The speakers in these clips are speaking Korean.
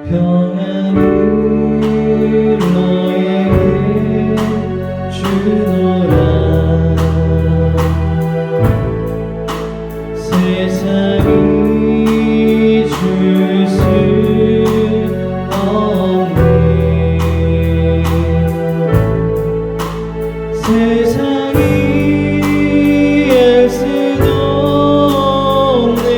평안을 너에게 주노라. 세상이 줄 수 없네. 세상이 알 수도 없네.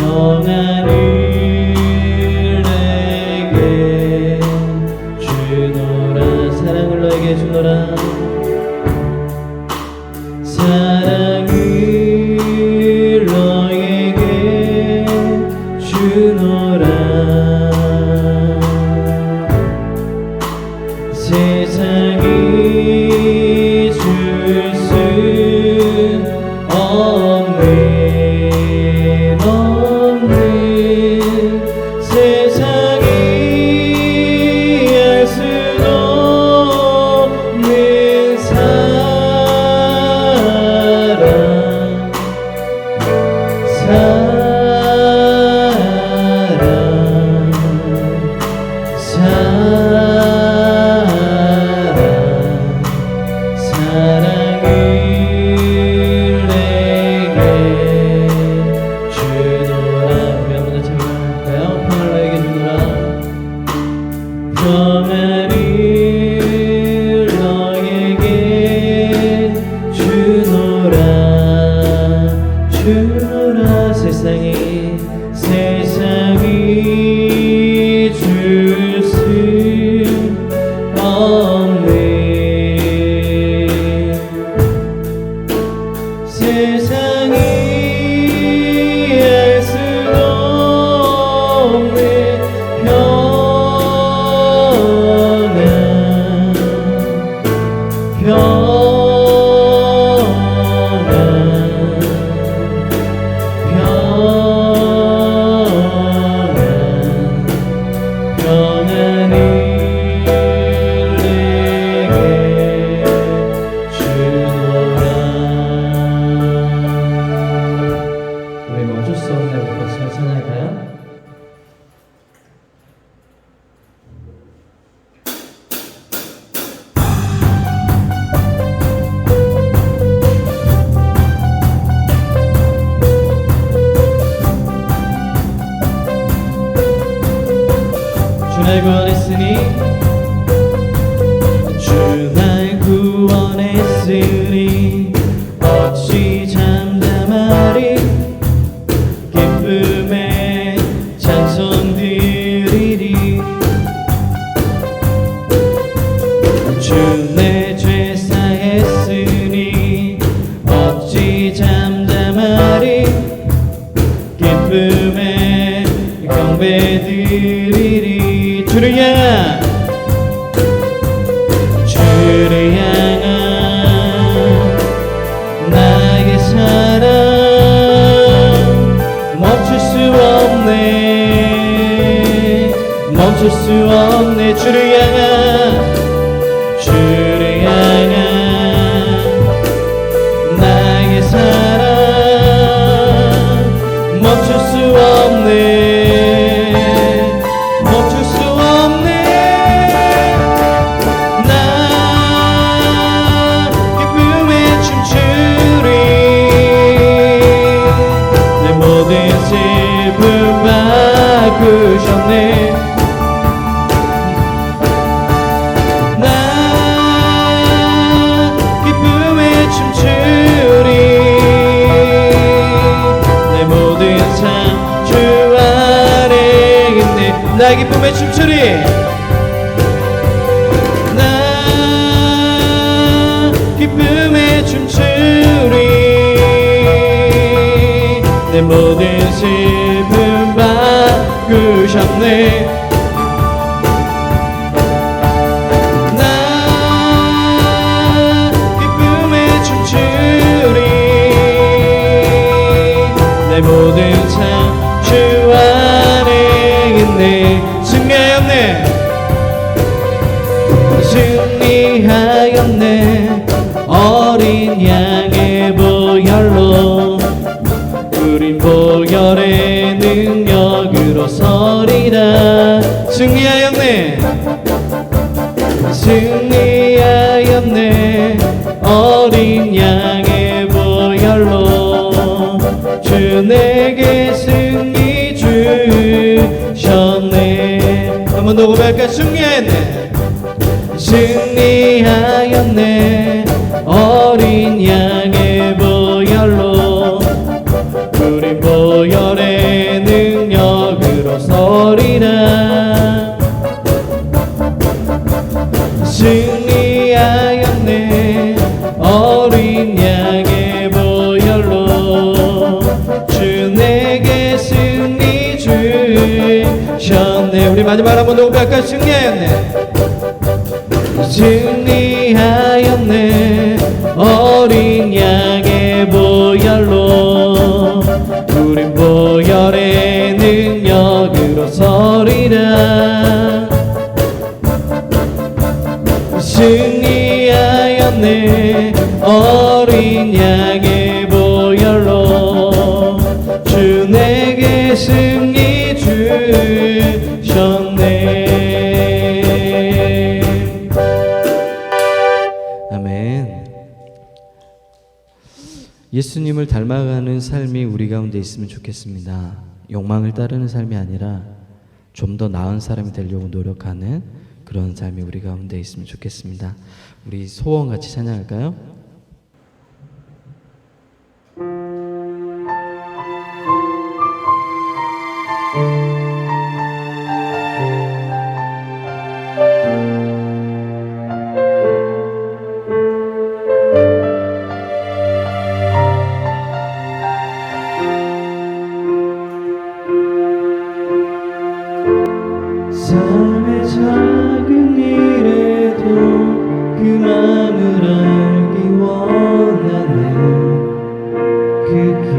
평안을 내게 주노라. 사랑을 너에게 주노라. 사랑을 너에게 주노라. 세상이 줄 수 없네. 세상이 알 수도 없는 사랑을 내게 주노라. 우리 한번 더 찬양할까요? 평안을 내게 주노라. 평안을 너에게 주노라. 주노라. 세상이 줄 수 없네. 세상이 알 수도 없네. 평안을 내게 주노라. 우리 멈출 수 없네. 우리 박수 찬양할까요? 주 날 구원했으니 주 날 구원했으니 어찌 잠잠하리. 기쁨에 찬송 드리리. 주 내 죄 사했으니 어찌 잠잠하리. 기쁨에 경배 드리리. 주를 향한 나의 사랑 멈출 수 없네. 멈출 수 없네. 주를 향한 나의 사랑 멈출 수 없네. 바꾸셨네. 나 기쁨에 춤추리. 내 모든 삶 주 안에 있네. 나 기쁨에 춤추리. 나 기쁨에 춤추리. 내 모든 슬픔 바꾸셨네. 나 기쁨에 춤추리. 내 모든 삶 주 안에 있네. 승리할 승리하였네. 승리하였네. 어린 양의 보혈로 우린 보혈의 능력으로 서리라. 승리하였네. 승리하였네. 어린 양의 보혈로 주 내게 승리 주셨네. 한 번 더 고백할까? 승리하였네. 승리하였네. 어린 양의 보혈로 우린 보혈의 능력으로 서리라. 승리하였네. 어린 양의 보혈로 주 내게 승리 주셨네. 우리 마지막 한 번 더 고백할까? 승리하였네. 승리하였네. 어린 양의 보혈로 우린 보혈의 능력으로 서리라. 승리하였네. 어린 양의 보혈로 주 내게 승리 주셨네. 아멘. 예수님을 닮아가는 삶이 우리 가운데 있으면 좋겠습니다. 욕망을 따르는 삶이 아니라 좀 더 나은 사람이 되려고 노력하는 그런 삶이 우리 가운데 있으면 좋겠습니다. 우리 소원 같이 찬양할까요? 삶의 작은 일에도 그 마음을 알기 원하네. 그 길,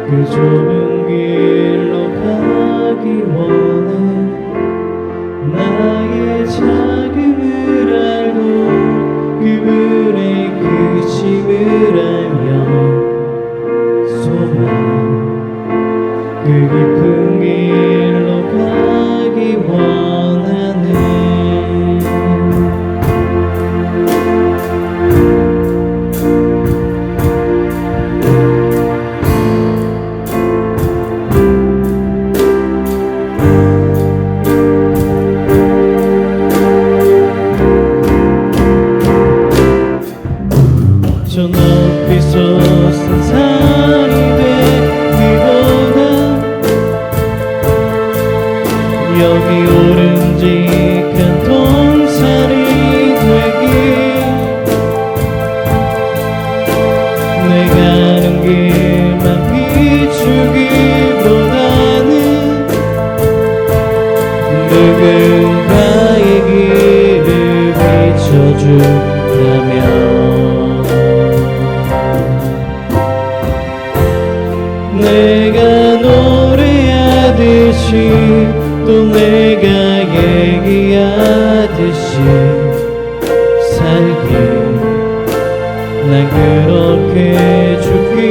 그 좁은 길로 가기 원해. 나의 작음을 알고 그분의 크심을 알며 소망 그 깊은 길로 가기 원하네. 저 높이 솟은 산이 되기보다 여기 오름직한 동산이 되기. 내 가는 길만 비추기보다는 누군가의 길을 비춰준다면 내가 노래하듯이 또 내가 얘기하듯이 살기. 난 그렇게 죽기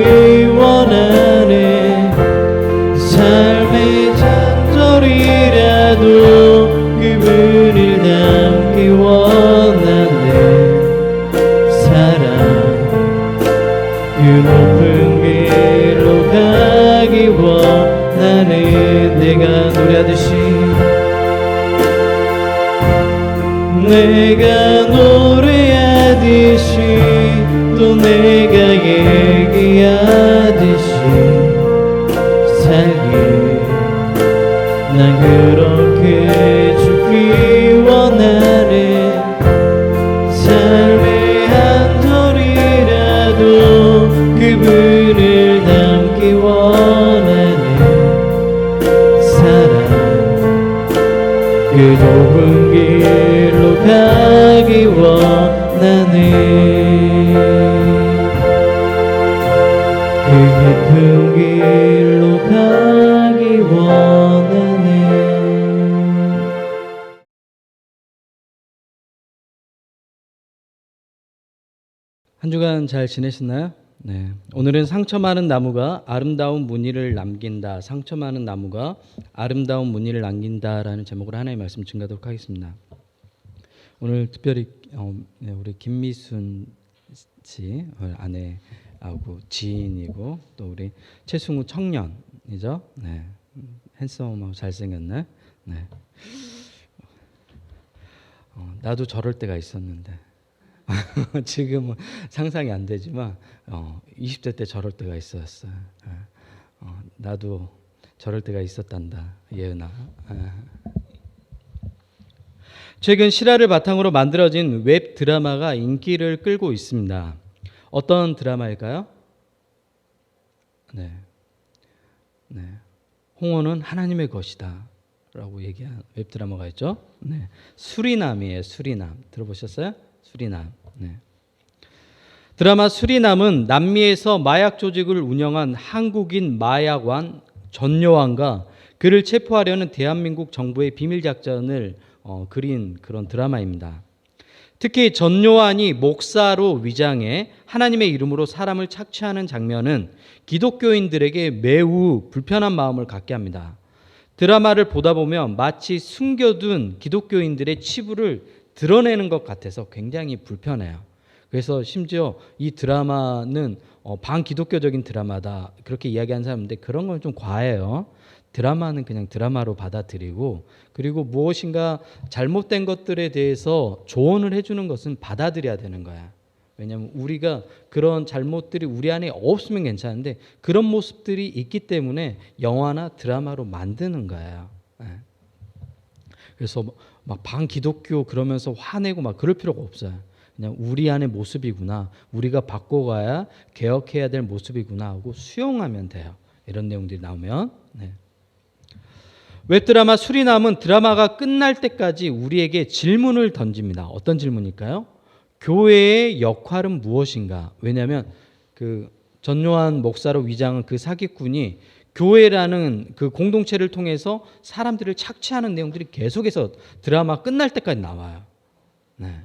원하네. 삶의 잔절이라도 그분을 닮기 원하네. 사랑 그 높은 길로 가기 원하네. 내가 노래하듯이 내가 노래하듯이 또 내가 얘기하듯이 살기. 난 그렇게 죽기 원하네. 삶의 한 절이라도 그분을 닮기 원하네. 사랑 그 좁은 길로 가기 원하네. 그 깊은 길로 가기 원하네. 한 주간 잘 지내셨나요? 네. 오늘은 상처 많은 나무가 아름다운 무늬를 남긴다. 상처 많은 나무가 아름다운 무늬를 남긴다라는 제목으로 하나님의 말씀 증거하도록 하겠습니다. 오늘 특별히 우리 김미순 씨 아내하고 지인이고 또 우리 최승우 청년이죠. 네. 핸섬하고 잘생겼네. 네. 나도 저럴 때가 있었는데 지금은 상상이 안 되지만 20대 때 저럴 때가 있었어요. 나도 저럴 때가 있었단다, 예은아. 최근 실화를 바탕으로 만들어진 웹 드라마가 인기를 끌고 있습니다. 어떤 드라마일까요? 네. 홍어는 하나님의 것이다 라고 얘기한 웹 드라마가 있죠. 네. 수리남이에요. 수리남. 들어보셨어요? 수리남. 네. 드라마 수리남은 남미에서 마약 조직을 운영한 한국인 마약왕 전요한과 그를 체포하려는 대한민국 정부의 비밀 작전을 그린 그런 드라마입니다. 특히 전요한이 목사로 위장해 하나님의 이름으로 사람을 착취하는 장면은 기독교인들에게 매우 불편한 마음을 갖게 합니다. 드라마를 보다 보면 마치 숨겨둔 기독교인들의 치부를 드러내는 것 같아서 굉장히 불편해요. 그래서 심지어 이 드라마는 반기독교적인 드라마다 그렇게 이야기하는 사람인데 그런 건 좀 과해요. 드라마는 그냥 드라마로 받아들이고 그리고 무엇인가 잘못된 것들에 대해서 조언을 해주는 것은 받아들여야 되는 거야. 왜냐하면 우리가 그런 잘못들이 우리 안에 없으면 괜찮은데 그런 모습들이 있기 때문에 영화나 드라마로 만드는 거예요. 그래서 막 반기독교 그러면서 화내고 막 그럴 필요가 없어요. 그냥 우리 안의 모습이구나. 우리가 바꿔가야 개혁해야 될 모습이구나 하고 수용하면 돼요. 이런 내용들이 나오면. 네. 웹드라마 수리남은 드라마가 끝날 때까지 우리에게 질문을 던집니다. 어떤 질문일까요? 교회의 역할은 무엇인가? 왜냐하면 그 전요한 목사로 위장한 그 사기꾼이 교회라는 그 공동체를 통해서 사람들을 착취하는 내용들이 계속해서 드라마 끝날 때까지 나와요. 네.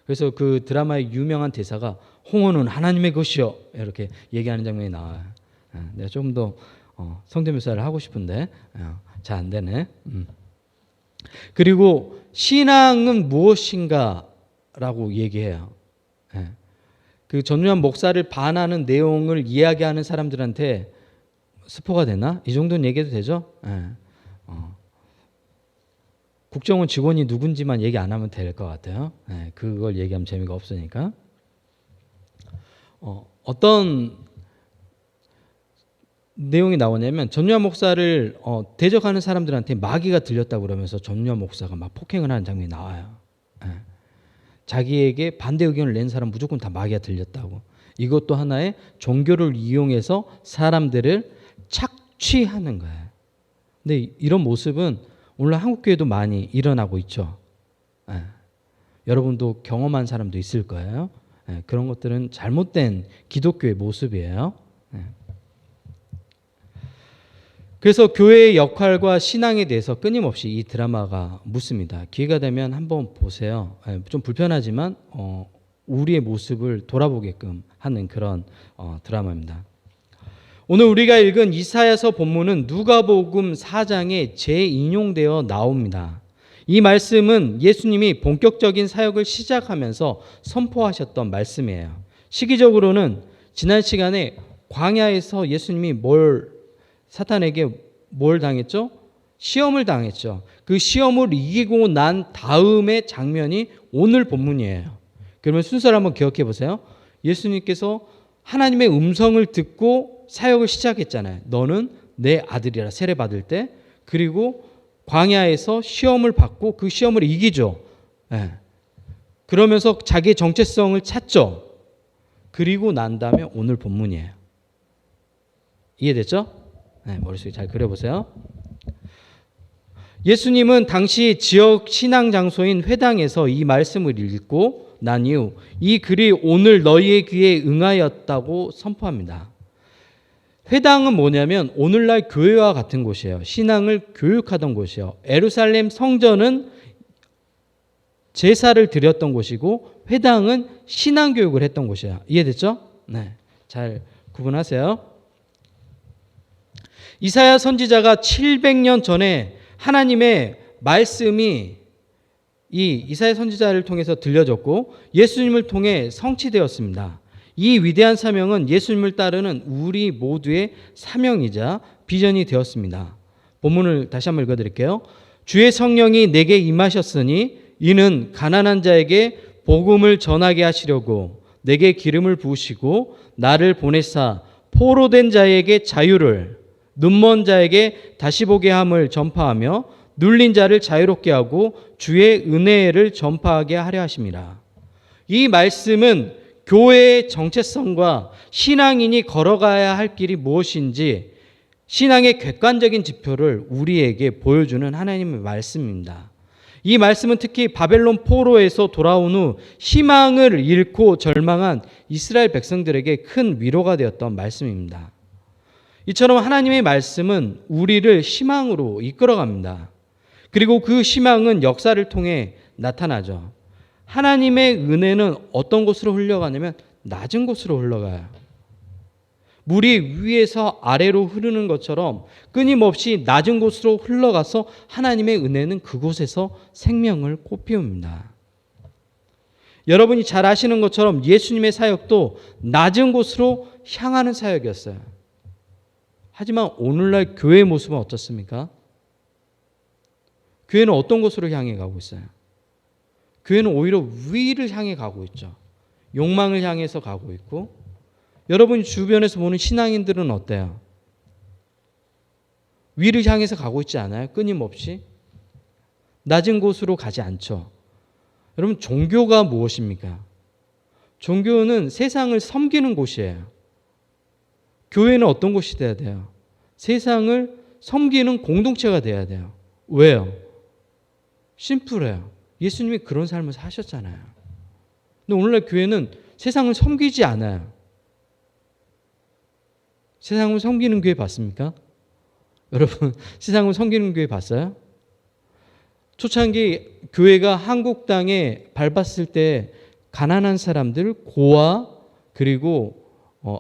그래서 그 드라마의 유명한 대사가 홍어는 하나님의 것이요 이렇게 얘기하는 장면이 나와요. 내가 조금 더 성대묘사를 하고 싶은데 잘 안 되네. 그리고 신앙은 무엇인가라고 얘기해요. 그 전요한 목사를 반하는 내용을 이야기하는 사람들한테 스포가 되나? 이 정도는 얘기해도 되죠? 국정원 직원이 누군지만 얘기 안 하면 될 것 같아요. 그걸 얘기하면 재미가 없으니까. 어떤 내용이 나오냐면 전요한 목사를 대적하는 사람들한테 마귀가 들렸다고 그러면서 전요한 목사가 막 폭행을 하는 장면이 나와요. 자기에게 반대 의견을 낸 사람 무조건 다 마귀가 들렸다고. 이것도 하나의 종교를 이용해서 사람들을 착취하는 거예요. 근데 이런 모습은 오늘 한국교회도 많이 일어나고 있죠. 여러분도 경험한 사람도 있을 거예요. 그런 것들은 잘못된 기독교의 모습이에요. 그래서 교회의 역할과 신앙에 대해서 끊임없이 이 드라마가 묻습니다. 기회가 되면 한번 보세요. 좀 불편하지만 우리의 모습을 돌아보게끔 하는 그런 드라마입니다. 오늘 우리가 읽은 이사야서 본문은 누가복음 4장에 재인용되어 나옵니다. 이 말씀은 예수님이 본격적인 사역을 시작하면서 선포하셨던 말씀이에요. 시기적으로는 지난 시간에 광야에서 예수님이 사탄에게 뭘 당했죠? 시험을 당했죠. 그 시험을 이기고 난 다음의 장면이 오늘 본문이에요. 그러면 순서를 한번 기억해 보세요. 예수님께서 하나님의 음성을 듣고 사역을 시작했잖아요. 너는 내 아들이라 세례받을 때. 그리고 광야에서 시험을 받고 그 시험을 이기죠. 그러면서 자기의 정체성을 찾죠. 그리고 난 다음에 오늘 본문이에요. 이해됐죠? 머릿속에 잘 그려보세요. 예수님은 당시 지역 신앙 장소인 회당에서 이 말씀을 읽고 난 이후 이 글이 오늘 너희의 귀에 응하였다고 선포합니다. 회당은 뭐냐면 오늘날 교회와 같은 곳이에요. 신앙을 교육하던 곳이에요. 예루살렘 성전은 제사를 드렸던 곳이고 회당은 신앙교육을 했던 곳이에요. 이해됐죠? 네, 잘 구분하세요. 이사야 선지자가 700년 전에 하나님의 말씀이 이 이사야 선지자를 통해서 들려졌고 예수님을 통해 성취되었습니다. 이 위대한 사명은 예수님을 따르는 우리 모두의 사명이자 비전이 되었습니다. 본문을 다시 한번 읽어드릴게요. 주의 성령이 내게 임하셨으니 이는 가난한 자에게 복음을 전하게 하시려고 내게 기름을 부으시고 나를 보내사 포로된 자에게 자유를, 눈먼 자에게 다시 보게 함을 전파하며 눌린 자를 자유롭게 하고 주의 은혜를 전파하게 하려 하심이라. 이 말씀은 교회의 정체성과 신앙인이 걸어가야 할 길이 무엇인지 신앙의 객관적인 지표를 우리에게 보여주는 하나님의 말씀입니다. 이 말씀은 특히 바벨론 포로에서 돌아온 후 희망을 잃고 절망한 이스라엘 백성들에게 큰 위로가 되었던 말씀입니다. 이처럼 하나님의 말씀은 우리를 희망으로 이끌어갑니다. 그리고 그 희망은 역사를 통해 나타나죠. 하나님의 은혜는 어떤 곳으로 흘러가냐면 낮은 곳으로 흘러가요. 물이 위에서 아래로 흐르는 것처럼 끊임없이 낮은 곳으로 흘러가서 하나님의 은혜는 그곳에서 생명을 꽃피웁니다. 여러분이 잘 아시는 것처럼 예수님의 사역도 낮은 곳으로 향하는 사역이었어요. 하지만 오늘날 교회의 모습은 어떻습니까? 교회는 어떤 곳으로 향해 가고 있어요? 교회는 오히려 위를 향해 가고 있죠. 욕망을 향해서 가고 있고, 여러분이 주변에서 보는 신앙인들은 어때요? 위를 향해서 가고 있지 않아요? 끊임없이? 낮은 곳으로 가지 않죠. 여러분, 종교가 무엇입니까? 종교는 세상을 섬기는 곳이에요. 교회는 어떤 곳이 돼야 돼요? 세상을 섬기는 공동체가 돼야 돼요. 왜요? 심플해요. 예수님이 그런 삶을 사셨잖아요. 근데 오늘날 교회는 세상을 섬기지 않아요. 세상을 섬기는 교회 봤습니까? 여러분, 세상을 섬기는 교회 봤어요? 초창기 교회가 한국 땅에 밟았을 때 가난한 사람들, 고아, 그리고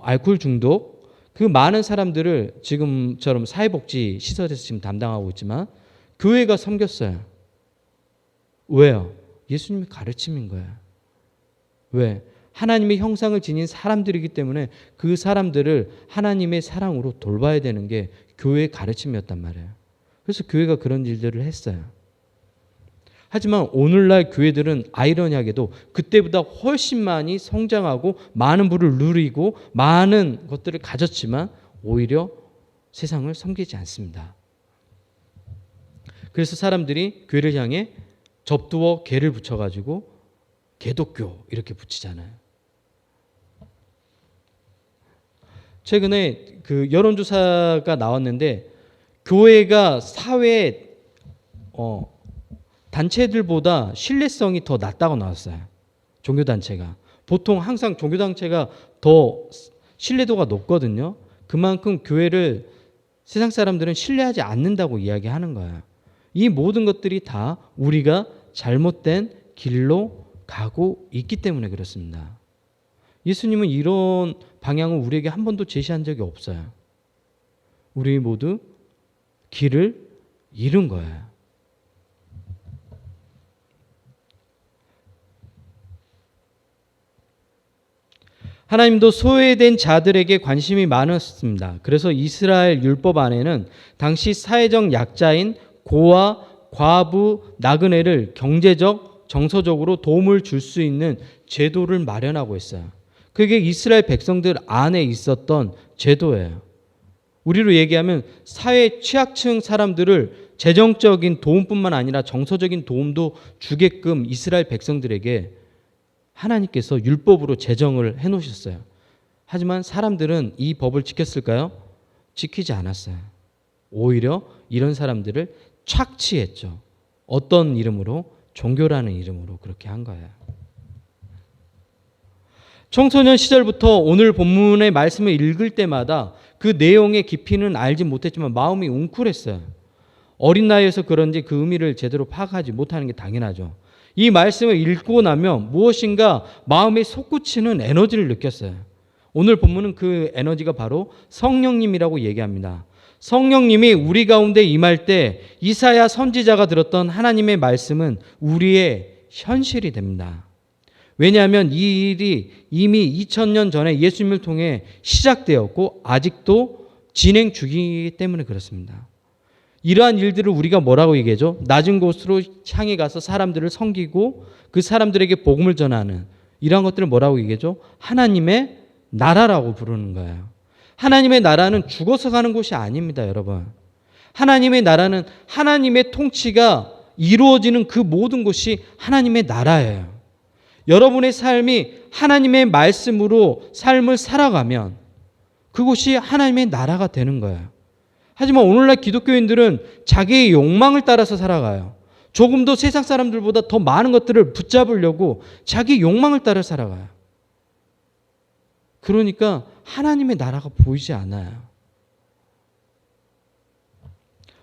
알코올 중독, 그 많은 사람들을 지금처럼 사회복지 시설에서 지금 담당하고 있지만 교회가 섬겼어요. 왜요? 예수님의 가르침인 거예요. 왜? 하나님의 형상을 지닌 사람들이기 때문에 그 사람들을 하나님의 사랑으로 돌봐야 되는 게 교회의 가르침이었단 말이에요. 그래서 교회가 그런 일들을 했어요. 하지만 오늘날 교회들은 아이러니하게도 그때보다 훨씬 많이 성장하고 많은 부를 누리고 많은 것들을 가졌지만 오히려 세상을 섬기지 않습니다. 그래서 사람들이 교회를 향해 접두어 개를 붙여가지고 개독교 이렇게 붙이잖아요. 최근에 그 여론조사가 나왔는데 교회가 사회 단체들보다 신뢰성이 더 낮다고 나왔어요. 종교단체가. 보통 항상 종교단체가 더 신뢰도가 높거든요. 그만큼 교회를 세상 사람들은 신뢰하지 않는다고 이야기하는 거예요. 이 모든 것들이 다 우리가 잘못된 길로 가고 있기 때문에 그렇습니다. 예수님은 이런 방향을 우리에게 한 번도 제시한 적이 없어요. 우리 모두 길을 잃은 거예요. 하나님도 소외된 자들에게 관심이 많았습니다. 그래서 이스라엘 율법 안에는 당시 사회적 약자인 고아, 과부, 나그네를 경제적, 정서적으로 도움을 줄 수 있는 제도를 마련하고 있어요. 그게 이스라엘 백성들 안에 있었던 제도예요. 우리로 얘기하면 사회 취약층 사람들을 재정적인 도움뿐만 아니라 정서적인 도움도 주게끔 이스라엘 백성들에게 하나님께서 율법으로 제정을 해놓으셨어요. 하지만 사람들은 이 법을 지켰을까요? 지키지 않았어요. 오히려 이런 사람들을 착취했죠. 어떤 이름으로? 종교라는 이름으로 그렇게 한 거예요. 청소년 시절부터 오늘 본문의 말씀을 읽을 때마다 그 내용의 깊이는 알지 못했지만 마음이 웅크랬어요. 어린 나이에서 그런지 그 의미를 제대로 파악하지 못하는 게 당연하죠. 이 말씀을 읽고 나면 무엇인가 마음에 솟구치는 에너지를 느꼈어요. 오늘 본문은 그 에너지가 바로 성령님이라고 얘기합니다. 성령님이 우리 가운데 임할 때 이사야 선지자가 들었던 하나님의 말씀은 우리의 현실이 됩니다. 왜냐하면 이 일이 이미 2000년 전에 예수님을 통해 시작되었고 아직도 진행 중이기 때문에 그렇습니다. 이러한 일들을 우리가 뭐라고 얘기하죠? 낮은 곳으로 향해 가서 사람들을 섬기고 그 사람들에게 복음을 전하는 이러한 것들을 뭐라고 얘기하죠? 하나님의 나라라고 부르는 거예요. 하나님의 나라는 죽어서 가는 곳이 아닙니다, 여러분. 하나님의 나라는 하나님의 통치가 이루어지는 그 모든 곳이 하나님의 나라예요. 여러분의 삶이 하나님의 말씀으로 삶을 살아가면 그곳이 하나님의 나라가 되는 거예요. 하지만 오늘날 기독교인들은 자기의 욕망을 따라서 살아가요. 조금 더 세상 사람들보다 더 많은 것들을 붙잡으려고 자기 욕망을 따라 살아가요. 그러니까 하나님의 나라가 보이지 않아요.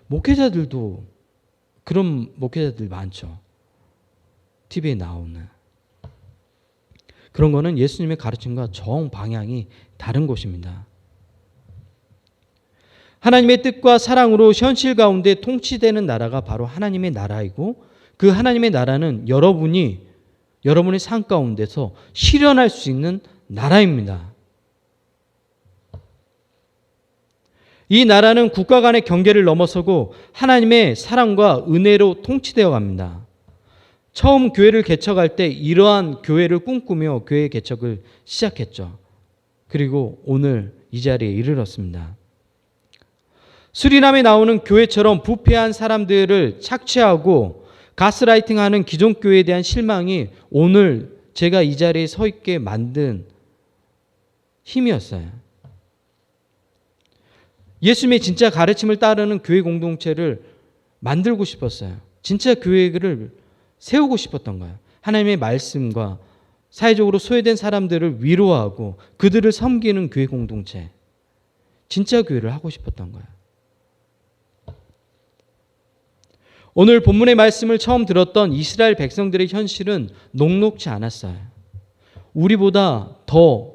목회자들도 그런 목회자들 많죠. TV에 나오는. 그런 거는 예수님의 가르침과 정 방향이 다른 곳입니다. 하나님의 뜻과 사랑으로 현실 가운데 통치되는 나라가 바로 하나님의 나라이고 그 하나님의 나라는 여러분이 여러분의 삶 가운데서 실현할 수 있는 나라입니다. 이 나라는 국가 간의 경계를 넘어서고 하나님의 사랑과 은혜로 통치되어 갑니다. 처음 교회를 개척할 때 이러한 교회를 꿈꾸며 교회 개척을 시작했죠. 그리고 오늘 이 자리에 이르렀습니다. 수리남에 나오는 교회처럼 부패한 사람들을 착취하고 가스라이팅하는 기존 교회에 대한 실망이 오늘 제가 이 자리에 서 있게 만든 힘이었어요. 예수님의 진짜 가르침을 따르는 교회 공동체를 만들고 싶었어요. 진짜 교회를 세우고 싶었던 거예요. 하나님의 말씀과 사회적으로 소외된 사람들을 위로하고 그들을 섬기는 교회 공동체. 진짜 교회를 하고 싶었던 거예요. 오늘 본문의 말씀을 처음 들었던 이스라엘 백성들의 현실은 녹록지 않았어요. 우리보다 더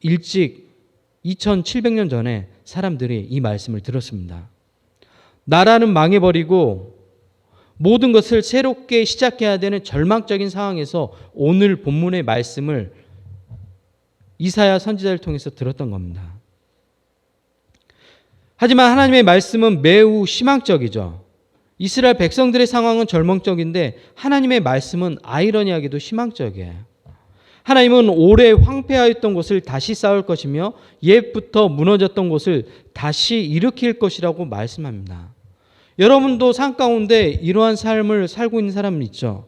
일찍 2700년 전에 사람들이 이 말씀을 들었습니다. 나라는 망해버리고 모든 것을 새롭게 시작해야 되는 절망적인 상황에서 오늘 본문의 말씀을 이사야 선지자를 통해서 들었던 겁니다. 하지만 하나님의 말씀은 매우 희망적이죠. 이스라엘 백성들의 상황은 절망적인데 하나님의 말씀은 아이러니하게도 희망적이에요. 하나님은 오래 황폐하였던 곳을 다시 쌓을 것이며 옛부터 무너졌던 곳을 다시 일으킬 것이라고 말씀합니다. 여러분도 삶 가운데 이러한 삶을 살고 있는 사람 있죠?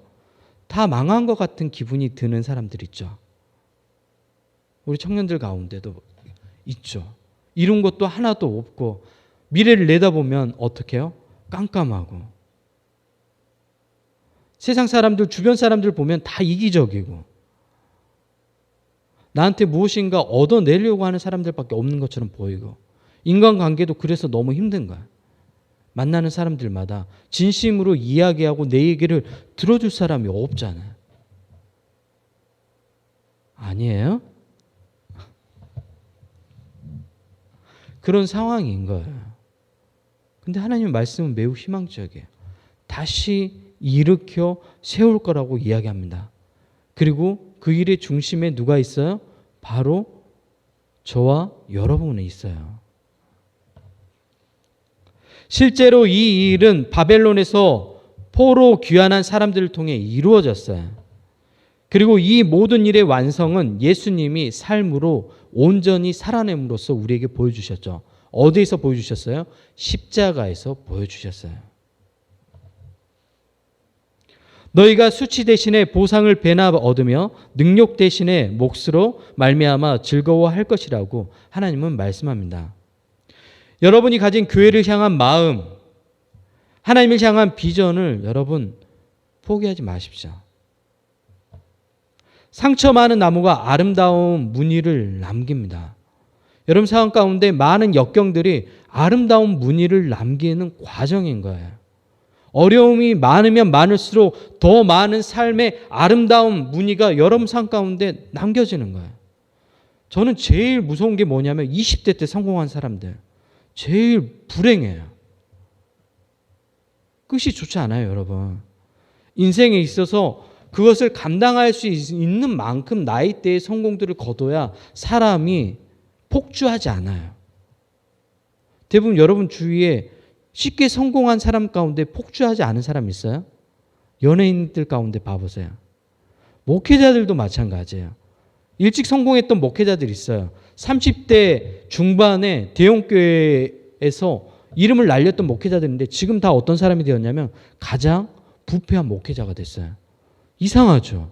다 망한 것 같은 기분이 드는 사람들 있죠? 우리 청년들 가운데도 있죠. 이룬 것도 하나도 없고 미래를 내다보면 어떻게 해요? 깜깜하고 세상 사람들, 주변 사람들 보면 다 이기적이고 나한테 무엇인가 얻어내려고 하는 사람들밖에 없는 것처럼 보이고 인간관계도 그래서 너무 힘든 거야. 만나는 사람들마다 진심으로 이야기하고 내 얘기를 들어줄 사람이 없잖아. 아니에요? 그런 상황인 거예요. 근데 하나님의 말씀은 매우 희망적이에요. 다시 일으켜 세울 거라고 이야기합니다. 그리고 그 일의 중심에 누가 있어요? 바로 저와 여러분이 있어요. 실제로 이 일은 바벨론에서 포로 귀환한 사람들을 통해 이루어졌어요. 그리고 이 모든 일의 완성은 예수님이 삶으로 온전히 살아냄으로써 우리에게 보여주셨죠. 어디에서 보여주셨어요? 십자가에서 보여주셨어요. 너희가 수치 대신에 보상을 배나 얻으며 능력 대신에 몫으로 말미암아 즐거워할 것이라고 하나님은 말씀합니다. 여러분이 가진 교회를 향한 마음, 하나님을 향한 비전을 여러분 포기하지 마십시오. 상처 많은 나무가 아름다운 무늬를 남깁니다. 여러분 상황 가운데 많은 역경들이 아름다운 무늬를 남기는 과정인 거예요. 어려움이 많으면 많을수록 더 많은 삶의 아름다운 무늬가 여러분 삶 가운데 남겨지는 거예요. 저는 제일 무서운 게 뭐냐면 20대 때 성공한 사람들. 제일 불행해요. 끝이 좋지 않아요, 여러분. 인생에 있어서 그것을 감당할 수 있는 만큼 나이대의 성공들을 거둬야 사람이 폭주하지 않아요. 대부분 여러분 주위에 쉽게 성공한 사람 가운데 폭주하지 않은 사람 있어요? 연예인들 가운데 봐보세요. 목회자들도 마찬가지예요. 일찍 성공했던 목회자들 있어요. 30대 중반에 대형교회에서 이름을 날렸던 목회자들인데 지금 다 어떤 사람이 되었냐면 가장 부패한 목회자가 됐어요. 이상하죠?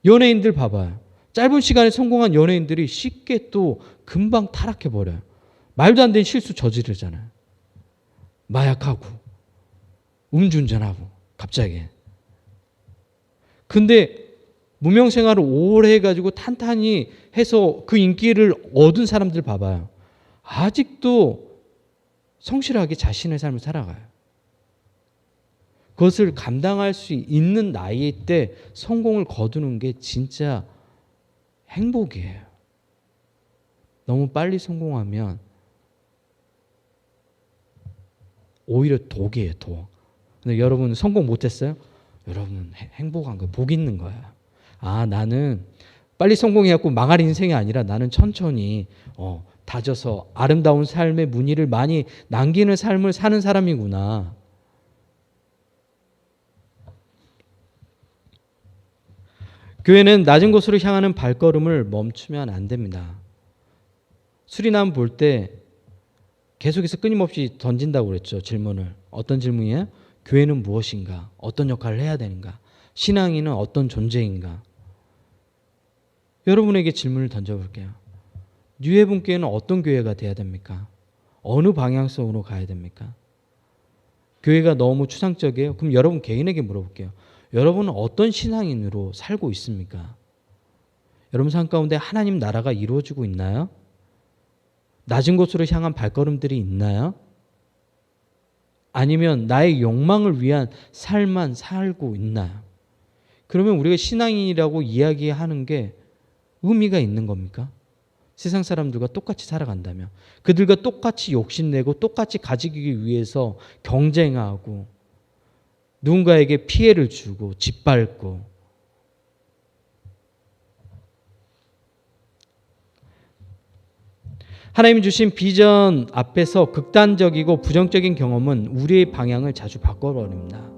연예인들 봐봐요. 짧은 시간에 성공한 연예인들이 쉽게 또 금방 타락해버려요. 말도 안 되는 실수 저지르잖아요. 마약하고 음주운전하고 갑자기. 근데 무명생활을 오래 해가지고 탄탄히 해서 그 인기를 얻은 사람들 봐봐요. 아직도 성실하게 자신의 삶을 살아가요. 그것을 감당할 수 있는 나이 때 성공을 거두는 게 진짜 행복이에요. 너무 빨리 성공하면 오히려 독이에요, 독. 근데 여러분 성공 못했어요? 여러분 행복한 거예요. 복 있는 거야. 아, 나는 빨리 성공해갖고 망할 인생이 아니라 나는 천천히 다져서 아름다운 삶의 무늬를 많이 남기는 삶을 사는 사람이구나. 교회는 낮은 곳으로 향하는 발걸음을 멈추면 안 됩니다. 수리남 볼 때 계속해서 끊임없이 던진다고 그랬죠. 질문을. 어떤 질문이에요? 교회는 무엇인가? 어떤 역할을 해야 되는가? 신앙인은 어떤 존재인가? 여러분에게 질문을 던져볼게요. 뉴헤븐교회는 어떤 교회가 돼야 됩니까? 어느 방향성으로 가야 됩니까? 교회가 너무 추상적이에요? 그럼 여러분 개인에게 물어볼게요. 여러분은 어떤 신앙인으로 살고 있습니까? 여러분 삶 가운데 하나님 나라가 이루어지고 있나요? 낮은 곳으로 향한 발걸음들이 있나요? 아니면 나의 욕망을 위한 삶만 살고 있나요? 그러면 우리가 신앙인이라고 이야기하는 게 의미가 있는 겁니까? 세상 사람들과 똑같이 살아간다면, 그들과 똑같이 욕심내고 똑같이 가지기 위해서 경쟁하고 누군가에게 피해를 주고 짓밟고, 하나님 주신 비전 앞에서 극단적이고 부정적인 경험은 우리의 방향을 자주 바꿔버립니다.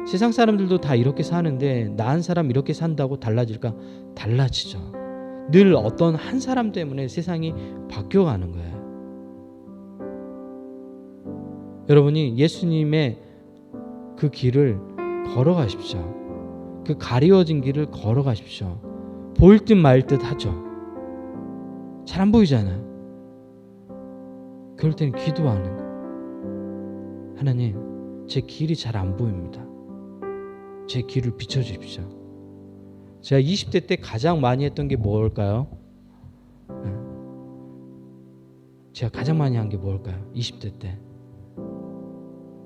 세상 사람들도 다 이렇게 사는데 나은 사람 이렇게 산다고 달라질까? 달라지죠. 늘 어떤 한 사람 때문에 세상이 바뀌어가는 거예요. 여러분이 예수님의 그 길을 걸어가십시오. 그 가리워진 길을 걸어가십시오. 보일 듯 말 듯 하죠. 잘 안 보이잖아요. 그럴 때는 기도하는 거예요. 하나님, 제 길이 잘 안 보입니다. 제 길을 비춰주십시오. 제가 20대 때 가장 많이 했던 게 뭘까요? 제가 가장 많이 한 게 뭘까요? 20대 때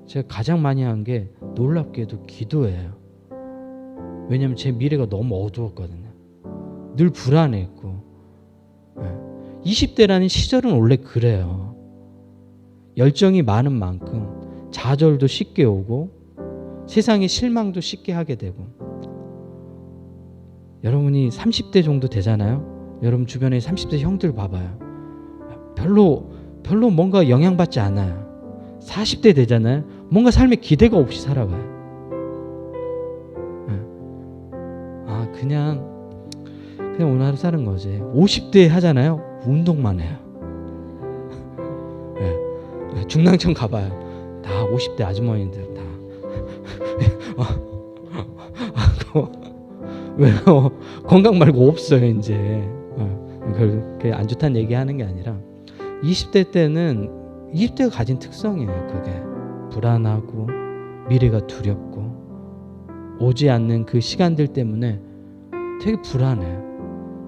제가 가장 많이 한 게 놀랍게도 기도예요. 왜냐하면 제 미래가 너무 어두웠거든요. 늘 불안했고. 20대라는 시절은 원래 그래요. 열정이 많은 만큼 좌절도 쉽게 오고 세상에 실망도 쉽게 하게 되고. 여러분이 30대 정도 되잖아요. 여러분 주변에 30대 형들 봐봐요. 별로 뭔가 영향받지 않아요. 40대 되잖아요. 뭔가 삶에 기대가 없이 살아가요. 그냥 오늘 하루 사는 거지. 50대 하잖아요. 운동만 해요. 중랑천 가봐요. 다 50대 아주머니들 다. 왜요? 건강 말고 없어요 이제. 그게 안 좋다는 얘기하는 게 아니라 20대 때는 20대가 가진 특성이에요. 그게 불안하고 미래가 두렵고 오지 않는 그 시간들 때문에 되게 불안해요.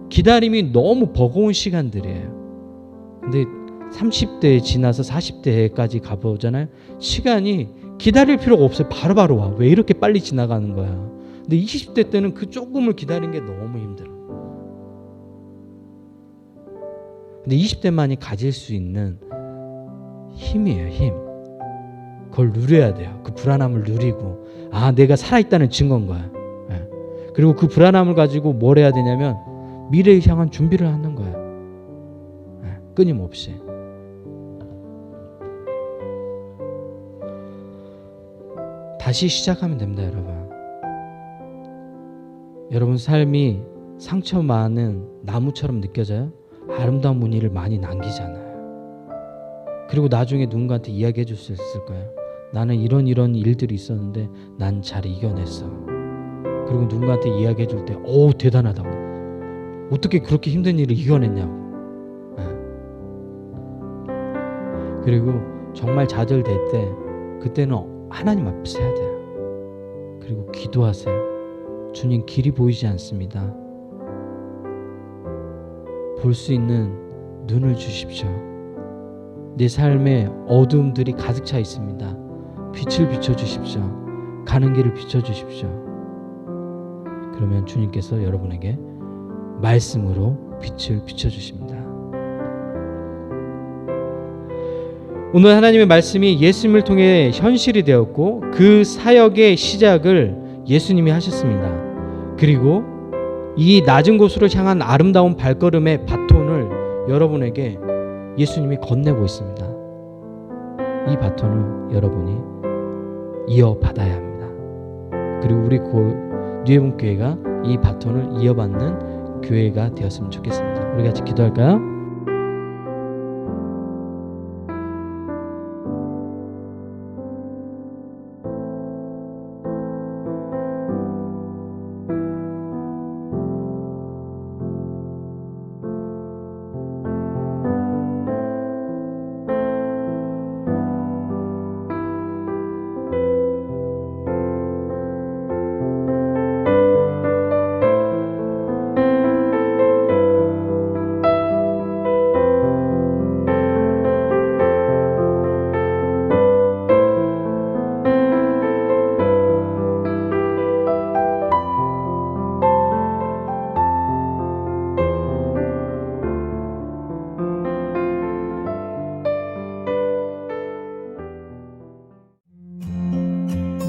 기다림이 너무 버거운 시간들이에요. 근데 30대 지나서 40대까지 가보잖아요. 시간이 기다릴 필요가 없어요. 바로바로 와. 왜 이렇게 빨리 지나가는 거야. 근데 20대 때는 그 조금을 기다리는 게 너무 힘들어. 근데 20대만이 가질 수 있는 힘이에요. 힘. 그걸 누려야 돼요. 그 불안함을 누리고, 아, 내가 살아있다는 증거인 거야. 예. 그리고 그 불안함을 가지고 뭘 해야 되냐면 미래를 향한 준비를 하는 거야. 예. 끊임없이. 다시 시작하면 됩니다, 여러분. 여러분 삶이 상처 많은 나무처럼 느껴져요? 아름다운 무늬를 많이 남기잖아요. 그리고 나중에 누군가한테 이야기해 줄 수 있을 거예요. 나는 이런 일들이 있었는데 난 잘 이겨냈어. 그리고 누군가한테 이야기해 줄 때, 오, 대단하다고. 어떻게 그렇게 힘든 일을 이겨냈냐고. 그리고 정말 좌절될 때 그때는 하나님 앞에 서야 돼요. 그리고 기도하세요. 주님, 길이 보이지 않습니다. 볼 수 있는 눈을 주십시오. 내 삶에 어두움들이 가득 차 있습니다. 빛을 비춰주십시오. 가는 길을 비춰주십시오. 그러면 주님께서 여러분에게 말씀으로 빛을 비춰주십니다. 오늘 하나님의 말씀이 예수님을 통해 현실이 되었고 그 사역의 시작을 예수님이 하셨습니다. 그리고 이 낮은 곳으로 향한 아름다운 발걸음의 바톤을 여러분에게 예수님이 건네고 있습니다. 이 바톤을 여러분이 이어받아야 합니다. 그리고 우리 뉴에본 교회가 이 바톤을 이어받는 교회가 되었으면 좋겠습니다. 우리 같이 기도할까요?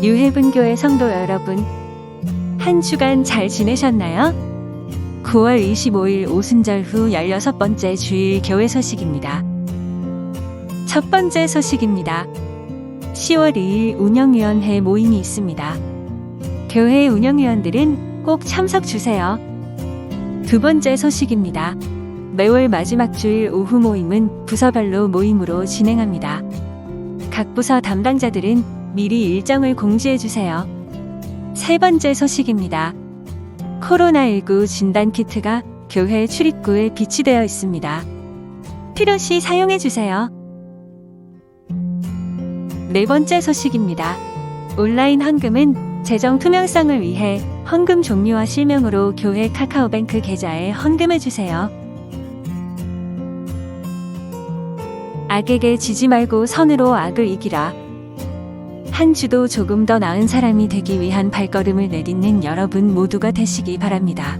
뉴헤븐 교회 성도 여러분, 한 주간 잘 지내셨나요? 9월 25일 오순절 후 16번째 주일 교회 소식입니다. 첫 번째 소식입니다. 10월 2일 운영위원회 모임이 있습니다. 교회 운영위원들은 꼭 참석 주세요. 두 번째 소식입니다. 매월 마지막 주일 오후 모임은 부서별로 모임으로 진행합니다. 각 부서 담당자들은 미리 일정을 공지해 주세요. 세 번째 소식입니다. 코로나19 진단 키트가 교회 출입구에 비치되어 있습니다. 필요시 사용해 주세요. 네 번째 소식입니다. 온라인 헌금은 재정 투명성을 위해 헌금 종류와 실명으로 교회 카카오뱅크 계좌에 헌금해 주세요. 악에게 지지 말고 선으로 악을 이기라. 한 주도 조금 더 나은 사람이 되기 위한 발걸음을 내딛는 여러분 모두가 되시기 바랍니다.